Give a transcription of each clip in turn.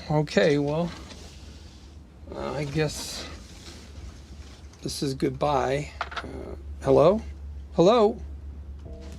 Okay, well, I guess this is goodbye. Hello? Hello?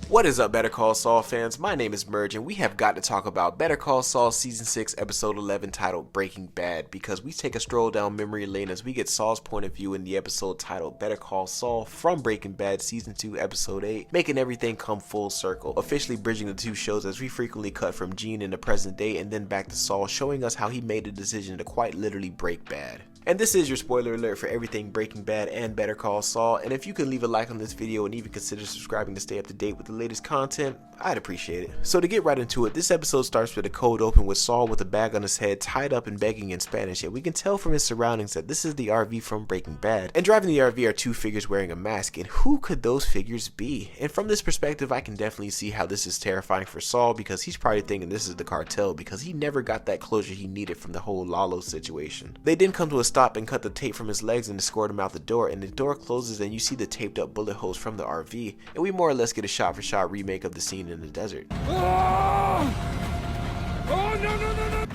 What is up, Better Call Saul fans? My name is Merge, and we have got to talk about Better Call Saul Season 6, Episode 11, titled Breaking Bad, because we take a stroll down memory lane as we get Saul's point of view in the episode titled Better Call Saul from Breaking Bad Season 2, Episode 8, making everything come full circle, officially bridging the two shows as we frequently cut from Gene in the present day and then back to Saul, showing us how he made the decision to quite literally break bad. And this is your spoiler alert for everything Breaking Bad and Better Call Saul, and if you could leave a like on this video and even consider subscribing to stay up to date with the latest content, I'd appreciate it. So to get right into it, this episode starts with a cold open with Saul with a bag on his head, tied up and begging in Spanish, and we can tell from his surroundings that this is the RV from Breaking Bad. And driving the RV are two figures wearing a mask, and who could those figures be? And from this perspective, I can definitely see how this is terrifying for Saul, because he's probably thinking this is the cartel, because he never got that closure he needed from the whole Lalo situation. They then come to a stop and cut the tape from his legs and escort him out the door, and the door closes and you see the taped up bullet holes from the RV, and we more or less get a shot for shot remake of the scene in the desert. Oh! Oh, no, no, no, no!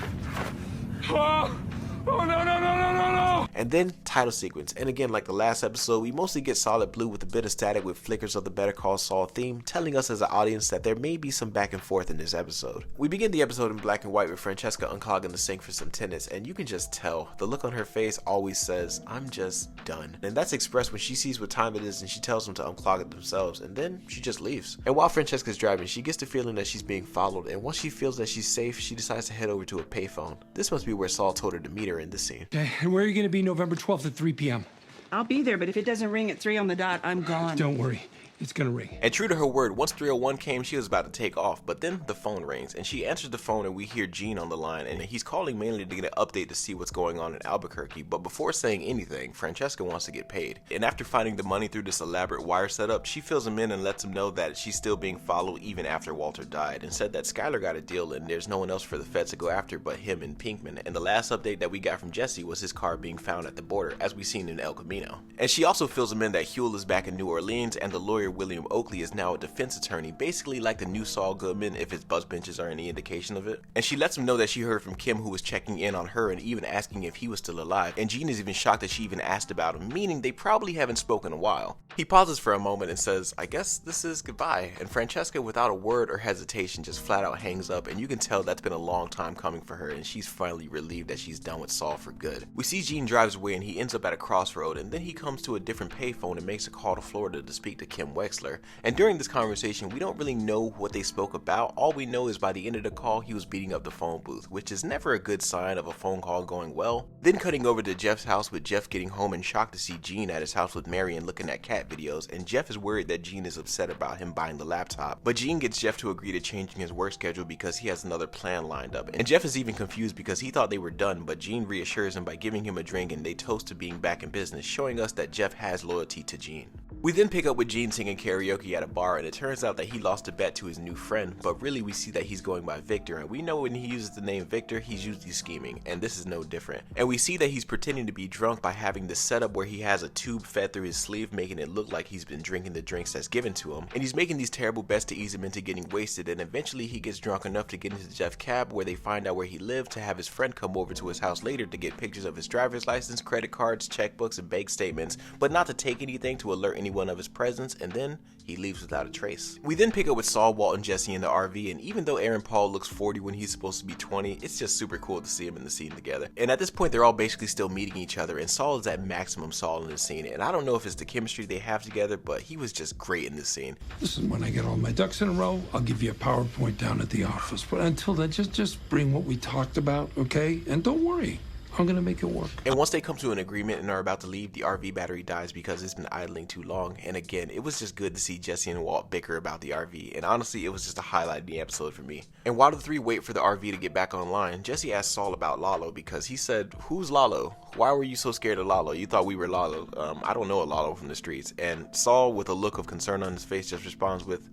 Oh! Oh, no, no, no, no, no, no! And then title sequence, and again like the last episode, we mostly get solid blue with a bit of static with flickers of the Better Call Saul theme, telling us as an audience that there may be some back and forth in this episode. We begin the episode in black and white with Francesca unclogging the sink for some tenants, and you can just tell, the look on her face always says, I'm just done. And that's expressed when she sees what time it is and she tells them to unclog it themselves, and then she just leaves. And while Francesca's driving, she gets the feeling that she's being followed, and once she feels that she's safe, she decides to head over to a payphone. This must be where Saul told her to meet her in this scene. Okay, and where are you going to be November 12th at 3 p.m.? I'll be there, but if it doesn't ring at 3 on the dot, I'm gone. Don't worry. It's gonna ring. And true to her word, once 301 came, she was about to take off, but then the phone rings, and she answers the phone and we hear Gene on the line, and he's calling mainly to get an update to see what's going on in Albuquerque, but before saying anything, Francesca wants to get paid. And after finding the money through this elaborate wire setup, she fills him in and lets him know that she's still being followed even after Walter died, and said that Skyler got a deal and there's no one else for the feds to go after but him and Pinkman. And the last update that we got from Jesse was his car being found at the border, as we seen in El Camino. And she also fills him in that Huell is back in New Orleans, and the lawyer William Oakley is now a defense attorney, basically like the new Saul Goodman if his buzz benches are any indication of it. And she lets him know that she heard from Kim, who was checking in on her and even asking if he was still alive, and Gene is even shocked that she even asked about him, meaning they probably haven't spoken in a while. He pauses for a moment and says, I guess this is goodbye, and Francesca without a word or hesitation just flat out hangs up, and you can tell that's been a long time coming for her, and she's finally relieved that she's done with Saul for good. We see Gene drives away and he ends up at a crossroad, and then he comes to a different payphone and makes a call to Florida to speak to Kim Wexler. And during this conversation, we don't really know what they spoke about. All we know is by the end of the call, he was beating up the phone booth, which is never a good sign of a phone call going well. Then cutting over to Jeff's house with Jeff getting home and shocked to see Gene at his house with Marion looking at cat videos, and Jeff is worried that Gene is upset about him buying the laptop. But Gene gets Jeff to agree to changing his work schedule because he has another plan lined up. And Jeff is even confused because he thought they were done, but Gene reassures him by giving him a drink and they toast to being back in business, showing us that Jeff has loyalty to Gene. We then pick up with Gene singing karaoke at a bar, and it turns out that he lost a bet to his new friend, but really we see that he's going by Victor, and we know when he uses the name Victor, he's usually scheming, and this is no different. And we see that he's pretending to be drunk by having this setup where he has a tube fed through his sleeve, making it look like he's been drinking the drinks that's given to him, and he's making these terrible bets to ease him into getting wasted, and eventually he gets drunk enough to get into Jeff's cab where they find out where he lived, to have his friend come over to his house later to get pictures of his driver's license, credit cards, checkbooks, and bank statements, but not to take anything to alert anyone of his presence, and then he leaves without a trace. We then pick up with Saul, Walt, and Jesse in the RV, and even though Aaron Paul looks 40 when he's supposed to be 20, it's just super cool to see him in the scene together. And at this point, they're all basically still meeting each other, and Saul is at maximum Saul in the scene, and I don't know if it's the chemistry they have together, but he was just great in this scene. Listen, when I get all my ducks in a row, I'll give you a PowerPoint down at the office. But until then, just bring what we talked about, okay? And don't worry. I'm gonna make it work. And once they come to an agreement and are about to leave, the RV battery dies because it's been idling too long. And again, it was just good to see Jesse and Walt bicker about the RV, and honestly, it was just a highlight in the episode for me. And while the three wait for the RV to get back online, Jesse asks Saul about Lalo because he said, "Who's Lalo? Why were you so scared of Lalo? You thought we were Lalo. I don't know a Lalo from the streets." And Saul, with a look of concern on his face, just responds with,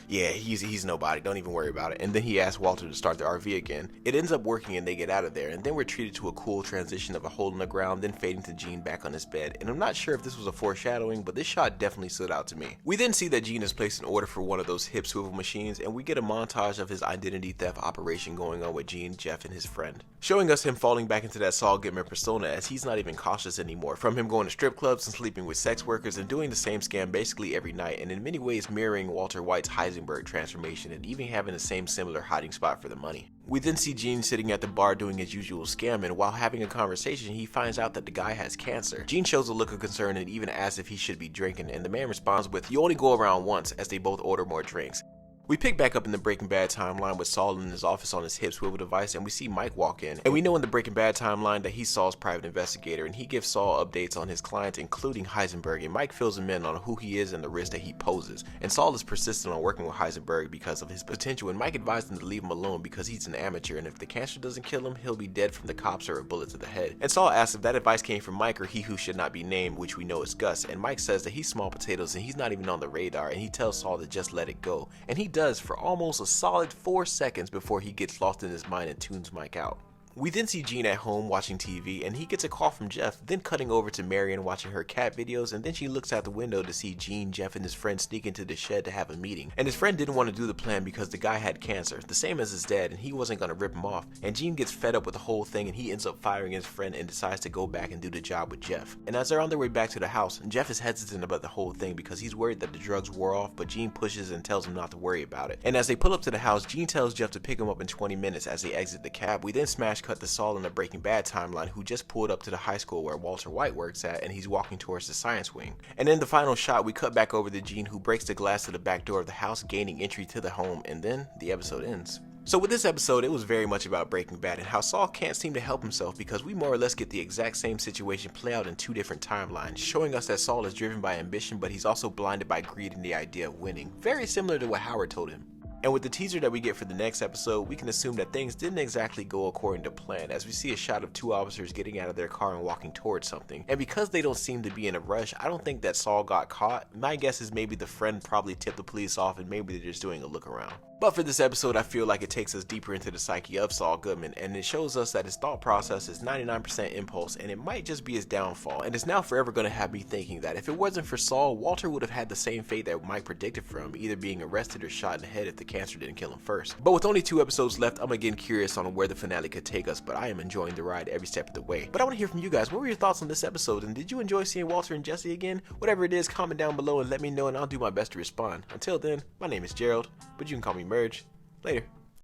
Yeah, he's nobody, don't even worry about it. And then he asks Walter to start the RV again. It ends up working and they get out of there, and then we're treated to a cool transition of a hole in the ground, then fading to Gene back on his bed. And I'm not sure if this was a foreshadowing, but this shot definitely stood out to me. We then see that Gene has placed an order for one of those hip swivel machines, and we get a montage of his identity theft operation going on with Gene, Jeff, and his friend, showing us him falling back into that Saul Goodman persona, as he's not even cautious anymore, from him going to strip clubs and sleeping with sex workers and doing the same scam basically every night, and in many ways mirroring Walter White's Heisenberg transformation and even having the same similar hiding spot for the money. We then see Gene sitting at the bar doing his usual scam, and while having a conversation he finds out that the guy has cancer. Gene shows a look of concern and even asks if he should be drinking, and the man responds with, "You only go around once," as they both order more drinks. We pick back up in the Breaking Bad timeline with Saul in his office on his hip swivel device, and we see Mike walk in. And we know in the Breaking Bad timeline that he's Saul's private investigator, and he gives Saul updates on his clients, including Heisenberg, and Mike fills him in on who he is and the risk that he poses. And Saul is persistent on working with Heisenberg because of his potential, and Mike advised him to leave him alone because he's an amateur, and if the cancer doesn't kill him, he'll be dead from the cops or a bullet to the head. And Saul asks if that advice came from Mike or he who should not be named, which we know is Gus, and Mike says that he's small potatoes and he's not even on the radar, and he tells Saul to just let it go. And he does for almost a solid 4 seconds before he gets lost in his mind and tunes Mike out. We then see Gene at home watching TV, and he gets a call from Jeff, then cutting over to Marion watching her cat videos, and then she looks out the window to see Gene, Jeff, and his friend sneak into the shed to have a meeting. And his friend didn't want to do the plan because the guy had cancer, the same as his dad, and he wasn't going to rip him off. And Gene gets fed up with the whole thing, and he ends up firing his friend and decides to go back and do the job with Jeff. And as they're on their way back to the house, Jeff is hesitant about the whole thing because he's worried that the drugs wore off, but Gene pushes and tells him not to worry about it. And as they pull up to the house, Gene tells Jeff to pick him up in 20 minutes as they exit the cab. We then smash cut to Saul in the Breaking Bad timeline, who just pulled up to the high school where Walter White works at, and he's walking towards the science wing. And in the final shot, we cut back over to Gene, who breaks the glass to the back door of the house, gaining entry to the home, and then the episode ends. So with this episode, it was very much about Breaking Bad and how Saul can't seem to help himself because we more or less get the exact same situation play out in 2 different timelines, showing us that Saul is driven by ambition, but he's also blinded by greed and the idea of winning, very similar to what Howard told him. And with the teaser that we get for the next episode, we can assume that things didn't exactly go according to plan, as we see a shot of 2 officers getting out of their car and walking towards something. And because they don't seem to be in a rush, I don't think that Saul got caught. My guess is maybe the friend probably tipped the police off and maybe they're just doing a look around. But for this episode, I feel like it takes us deeper into the psyche of Saul Goodman, and it shows us that his thought process is 99% impulse, and it might just be his downfall. And it's now forever going to have me thinking that if it wasn't for Saul, Walter would have had the same fate that Mike predicted for him, either being arrested or shot in the head if the cancer didn't kill him first. But with only 2 episodes left, I'm again curious on where the finale could take us, but I am enjoying the ride every step of the way. But I want to hear from you guys. What were your thoughts on this episode, and did you enjoy seeing Walter and Jesse again? Whatever it is, comment down below and let me know, and I'll do my best to respond. Until then, my name is Gerald, but you can call me Merge. Later.